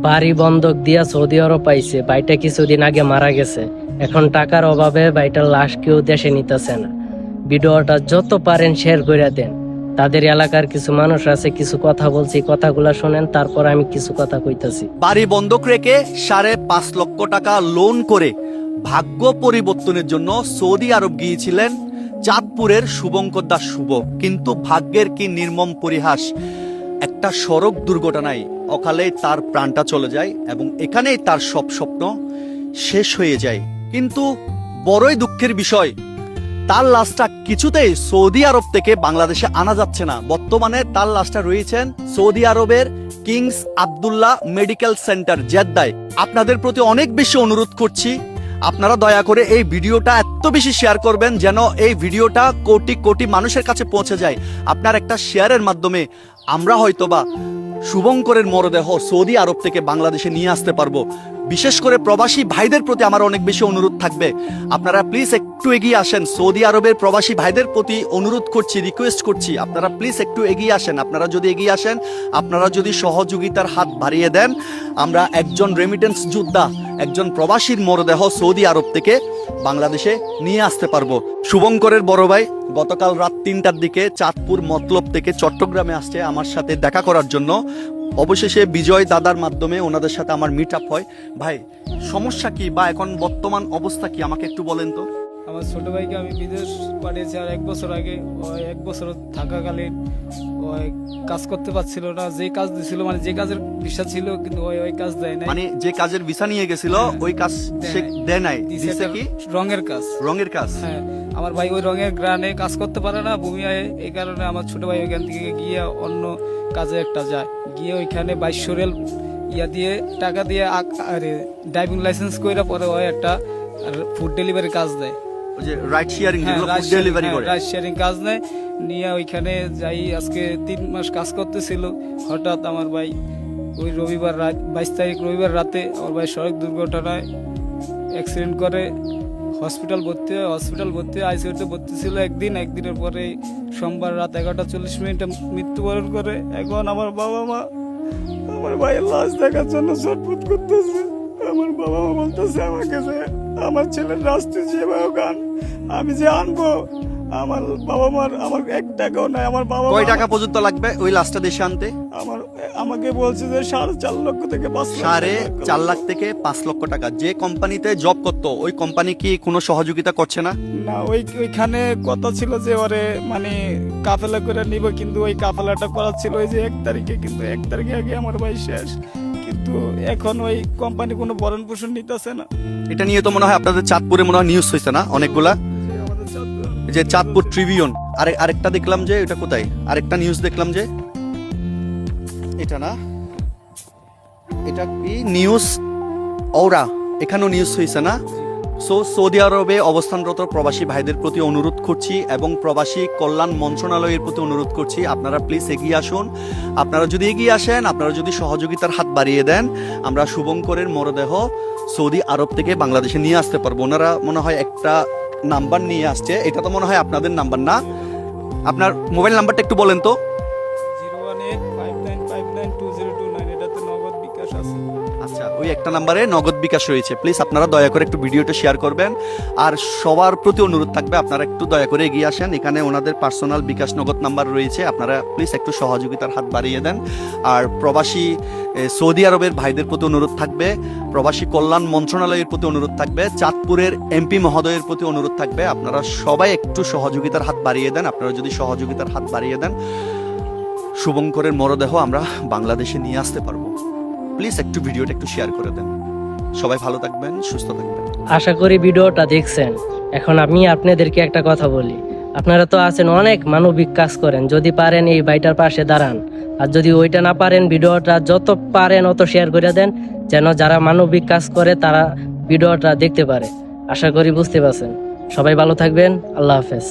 বাড়ি বন্ধক দিয়া সৌদি আরব পাইছে। ভাইটা কিছুদিন আগে মারা গেছে। এখন টাকার অভাবে ভাইটার লাশ কেউ দেশে নিতেছে না। ভিডিওটা যত পারেন শেয়ার করে দেন। তাদের এলাকার কিছু মানুষ আছে, কিছু কথা বলছি, কথাগুলা শোনেন, তারপর আমি কিছু কথা কইতাছি। বাড়ি বন্ধক রেখে 5.5 লক্ষ টাকা লোন করে ভাগ্য পরিবর্তনের জন্য সৌদি আরব গিয়েছিলেন চাঁদপুরের শুভঙ্কর দাস শুভ। কিন্তু ভাগ্যের কি নির্মম পরিহাস, একটা সড়ক দুর্ঘটনায় অকালে তার প্রাণটা চলে যায় এবং এখানেই তার সব স্বপ্ন শেষ হয়ে যায়। কিন্তু বড়ই দুঃখের বিষয়, তার লাশটা কিছুতেই সৌদি আরব থেকে বাংলাদেশে আনা যাচ্ছে না। বর্তমানে তার লাশটা রয়েছেন সৌদি আরবের কিংস আব্দুল্লাহ মেডিকেল সেন্টার জেদ্দায়। আপনাদের প্রতি অনেক বেশি অনুরোধ করছি, আপনারা দয়া করে এই ভিডিওটা এত বেশি শেয়ার করবেন যেন এই ভিডিওটা কোটি কোটি মানুষের কাছে পৌঁছে যায়। আপনার একটা শেয়ারের মাধ্যমে আমরা হয়তোবা শুভঙ্করের মরদেহ সৌদি আরব থেকে বাংলাদেশে নিয়ে আসতে পারবো। বিশেষ করে প্রবাসী ভাইদের প্রতি আমার অনেক বেশি অনুরোধ থাকবে, আপনারা প্লিজ একটু এগিয়ে আসেন। সৌদি আরবের প্রবাসী ভাইদের প্রতি অনুরোধ করছি, রিকোয়েস্ট করছি, আপনারা প্লিজ একটু এগিয়ে আসেন। আপনারা যদি এগিয়ে আসেন, আপনারা যদি সহযোগিতার হাত বাড়িয়ে দেন, আমরা একজন রেমিটেন্স যোদ্ধা, একজন প্রবাসীর মরদেহ সৌদি আরব থেকে বাংলাদেশে নিয়ে আসতে পারবো। শুভঙ্করের বড় ভাই গতকাল রাত 3টার দিকে চাঁদপুর মতলব থেকে চট্টগ্রামে আসছে আমার সাথে দেখা করার জন্য। অবশেষে বিজয় দাদার মাধ্যমে ওনাদের সাথে আমার মিট আপ হয়। ভাই, সমস্যা কি বা এখন বর্তমান অবস্থা কি আমাকে একটু বলেন তো। আমার ছোট ভাইকে আমি বিদেশ পাঠিয়েছি আর 1 বছর আগে। ওই 1 বছর থাকাকালীন ওই কাজ করতে পারছিল না। যে কাজ দিছিল, মানে যে কাজের ভিসা ছিল, কিন্তু ওই কাজ দেয় নাই। মানে যে কাজের ভিসা নিয়ে গেছিল ওই কাজ সে দেয় নাই, দিছে কি রঙের কাজ। রঙের কাজ। হ্যাঁ, আমার ভাই ওই রঙের গ্রানে কাজ করতে পারে না, ভূমিয়ায়। এই কারণে আমার ছোট ভাই ওইখান থেকে গিয়ে অন্য কাজে একটা যায়, গিয়ে ওইখানে 2200 রিয়াল ইয়া দিয়ে টাকা দিয়ে ড্রাইভিং লাইসেন্স কইরা পরে ওই একটা ফুড ডেলিভারি কাজ দেয়। ওই যে রাইড শেয়ারিং, ফুড ডেলিভারি করে রাইড শেয়ারিং কাজ নেয়। নিয়ে ওইখানে যাই আজকে 3 মাস কাজ করতেছিল। হঠাৎ আমার ভাই ওই রবিবার রাত 22 তারিখ রবিবার রাতে আমার ভাই সড়ক দুর্ঘটনায় অ্যাক্সিডেন্ট করে হসপিটাল ভর্তি হয়। আইসিইউতে ভর্তি ছিল একদিনের পরে সোমবার রাত 11:40 মৃত্যুবরণ করে। এখন আমার বাবা মা আমার ভাইয়ের লাশ দেখার জন্য ছটফট করতেছে। আমার বাবা মা বলতেছে আমাকে যে আমার ছেলের রাস্তে যেভাবে গান আমি যে আনবো, আমার বাবা মার আমার 1 টাকাও নাই। আমার বাবা কয় টাকা পর্যন্ত লাগবে ওই লাশটা দেশে আনতে? আমাকে বলছে যে 4.5 লক্ষ থেকে 5 লক্ষ। 4.5 লাখ থেকে 5 লক্ষ টাকা। যে কোম্পানিতে জব করতো ওই কোম্পানি কি কোনো সহযোগিতা করছে না? না, ওইখানে কথা ছিল যে ওরে মানে কাফেলা করে নিব, কিন্তু ওই কাফেলাটা করা ছিল ওই যে 1 তারিখে, কিন্তু 1 তারিখে আগে আমার ভাই শেষ। কিন্তু এখন ওই কোম্পানি কোনো ভরণ পোষণ নিতেছে না। এটা নিয়ে তো মনে হয় আপনাদের চাঁদপুরে মনে হয় নিউজ হয়েছে না অনেকগুলা, যে চাঁদপুর ট্রিবিউন। আরেকটা দেখলাম যে এটা কোথায়, আরেকটা নিউজ দেখলাম যে এটা না, এটা কি নিউজ ওরা, এখানেও নিউজ হয়েছে না। সৌদি আরবে অবস্থানরত প্রবাসী ভাইদের প্রতি অনুরোধ করছি এবং প্রবাসী কল্যাণ মন্ত্রণালয়ের প্রতি অনুরোধ করছি, আপনারা প্লিজ এগিয়ে আসুন। আপনারা যদি এগিয়ে আসেন, আপনারা যদি সহযোগিতার হাত বাড়িয়ে দেন, আমরা শুভঙ্করের মরদেহ সৌদি আরব থেকে বাংলাদেশে নিয়ে আসতে পারবো। ওনারা মনে হয় একটা নাম্বার নিয়ে আসছে, এটা তো মনে হয় আপনাদের নাম্বার না? আপনার মোবাইল নাম্বারটা একটু বলেন তো। 01859592029, এটাতে নগদ বিকাশ আছে। আচ্ছা, ওই একটা নাম্বারে নগদ বিকাশ রয়েছে। প্লিজ আপনারা দয়া করে একটু ভিডিওটা শেয়ার করবেন। আর সবার প্রতি অনুরোধ থাকবে, আপনারা একটু দয়া করে এগিয়ে আসেন। এখানে ওনাদের পার্সোনাল বিকাশ নগদ নাম্বার রয়েছে, আপনারা প্লিজ একটু সহযোগিতার হাত বাড়িয়ে দেন। আর প্রবাসী সৌদি আরবের ভাইদের প্রতি অনুরোধ থাকবে, প্রবাসী কল্যাণ মন্ত্রণালয়ের প্রতি অনুরোধ থাকবে, চাঁদপুরের এমপি মহোদয়ের প্রতি অনুরোধ থাকবে, আপনারা সবাই একটু সহযোগিতার হাত বাড়িয়ে দেন। আপনারা যদি সহযোগিতার হাত বাড়িয়ে দেন, শুভঙ্করের মরদেহ আমরা বাংলাদেশে নিয়ে আসতে পারবো। প্লিজ একটু ভিডিওটা একটু শেয়ার করে দেন। সবাই ভালো থাকবেন, সুস্থ থাকবেন। আশা করি ভিডিওটা দেখছেন। এখন আমি আপনাদেরকে একটা কথা বলি, আপনারা তো আছেন অনেক মানবিক কাজ করেন, যদি পারেন এই ভাইটার পাশে দাঁড়ান। আর যদি ওইটা না পারেন, ভিডিওটা যত পারেন অত শেয়ার করে দেন, যেন যারা মানবিক কাজ করে তারা ভিডিওটা দেখতে পারে। আশা করি বুঝতে পারছেন। সবাই ভালো থাকবেন। আল্লাহ হাফেজ।